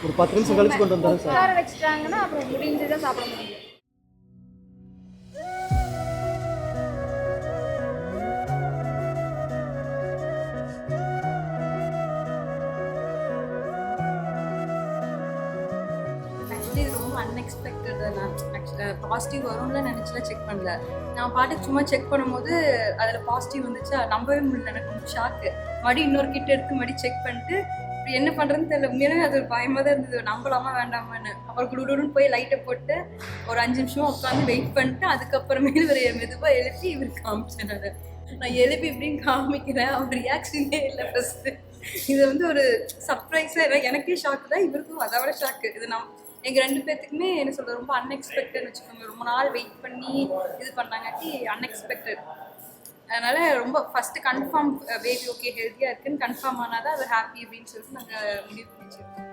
ஒரு 10 நிமிஷம் கழிச்சு கொண்டு வந்தாங்க சார். உட்கார வச்சுட்டாங்கன்னா அப்புறம் முடிஞ்சுதான் சாப்பிட முடியும். ஆக்சுவலி இது ரொம்ப அன்எக்ஸ்பெக்டட். நான் பாசிட்டிவ் வரும்னு நினச்சிலாம் செக் பண்ணல. நான் பாட்டுக்கு சும்மா செக் பண்ணும்போது அதில் பாசிட்டிவ் வந்துச்சா, நம்பவே முடியல. எனக்கு ரொம்ப ஷாக்கு. மறுபடியும் இன்னொரு கிட்ட எடுத்து மறுபடியும் செக் பண்ணிட்டு இப்படி என்ன பண்ணுறதுன்னு தெரியல. உண்மையிலே அது ஒரு பயமாக தான் இருந்தது, நம்பலாமா வேண்டாமான்னு. அப்புறம் குடுகுடுன்னு போய் லைட்டை போட்டு ஒரு 5 நிமிஷம் உட்காந்து வெயிட் பண்ணிட்டு அதுக்கப்புறமே இவர் மெதுவாக எழுப்பி இவர் காமிச்சேன். நான் எழுப்பி இப்படின்னு காமிக்கிறேன், அவர் ரியாக்ஷனே இல்லை ஃபஸ்ட்டு. இது வந்து ஒரு சர்ப்ரைஸாக எனக்கே ஷாக்கு தான், இவருக்கும் அதை விட ஷாக்கு. இது எங்கள் 2 பேர்த்துக்குமே என்ன சொல்கிறது, ரொம்ப அன்எக்ஸ்பெக்டட்னு வச்சுக்கோங்க. ரொம்ப நாள் வெயிட் பண்ணி இது பண்ணாங்காட்டி அன்எக்ஸ்பெக்டட். அதனால் ரொம்ப ஃபஸ்ட்டு கன்ஃபார்ம் பேபி ஓகே ஹெல்த்தியாக இருக்குன்னு கன்ஃபார்ம் ஆனால் தான் அது ஹாப்பி அப்படின்னு சொல்லிட்டு நாங்கள் முடிவு பண்ணிச்சிருக்கோம்.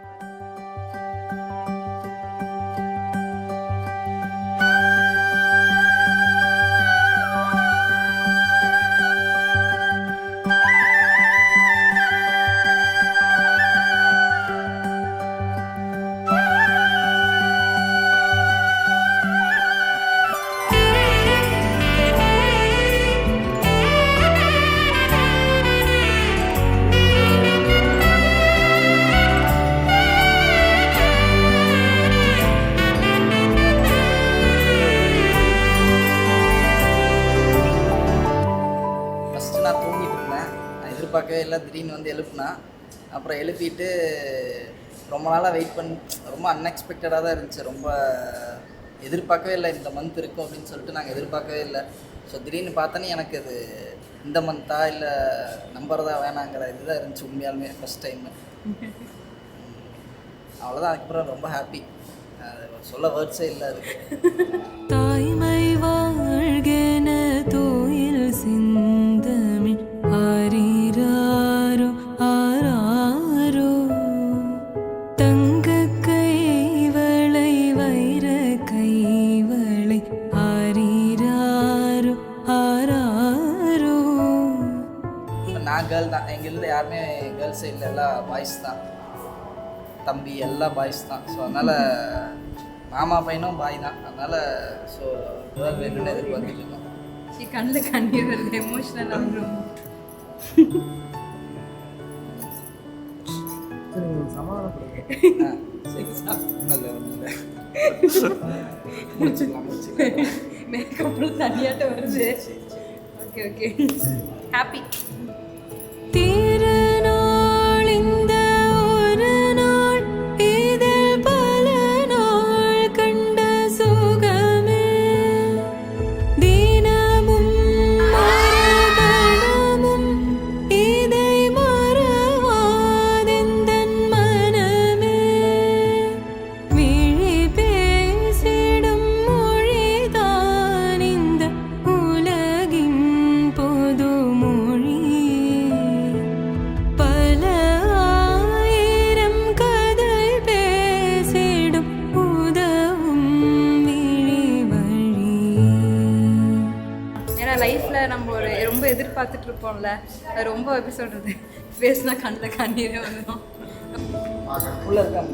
எதிர்பார்க்கவே இல்லை, திடீர்னு வந்து எழுப்புனா. அப்புறம் எழுப்பிட்டு ரொம்ப நாளாக வெயிட் பண்ணி ரொம்ப அன்எக்ஸ்பெக்டடாக தான் இருந்துச்சு. ரொம்ப எதிர்பார்க்கவே இல்லை இந்த மந்த் இருக்கும் அப்படின்னு சொல்லிட்டு நாங்கள் எதிர்பார்க்கவே இல்லை. ஸோ திடீர்னு பார்த்தோன்னே எனக்கு இது இந்த மந்த்தா இல்லை நம்பர் தான் வேணாங்கிற இதுதான் இருந்துச்சு உண்மையாலுமே ஃபஸ்ட் டைமு. அவ்வளோதான். அதுக்கப்புறம் ரொம்ப ஹாப்பி, சொல்ல வேர்ட்ஸே இல்லை அதுக்கு. தாய்மை வாழ்கென தோயில் சிந்தமிழ் ஆரீராரோ ஆராரோ தங்க கைவளை வைர கைவளை ஆரீராரோ ஆராரோ. நான் கேர்ள் தான், எங்கேருந்து யாருமே கேர்ள்ஸே இல்லை, எல்லாம் பாய்ஸ் தான். தம்பி எல்லாம் பாய்ஸ் தான். ஸோ அதனால் மாமா பையனும் பாய் தான். அதனால் ஸோ இதுதான் வேணும்னு எதிர்பார்த்துட்டு இருக்கோம். கண்ணில் கண்ணீர் வருது, எமோஷனல் ஆகும். மேக்கப்ல தனியாட்ட வருது. Okay okay, happy. திருநாள் இந்த ஒரு நாள் இதில் பல நாள் கண்ட சுகமே தினமும் மரகணமும் இதை மறவாதெந்தன் மனமே விழி பேசிடும் மொழிதான் இந்த உலகின் பொது மொழி. பல ஆயிரம் கதை பேசிடும் உதவும் விழி வழி. ஏன்னா லைஃப்பில் நம்ம ரொம்ப எதிர்பார்த்துட்டு இருப்போம்ல, அது ரொம்ப எப்படி சொல்கிறது, பேசினா கண்ணில் கண்ணீரே வந்துடும். உள்ள இருக்காங்க.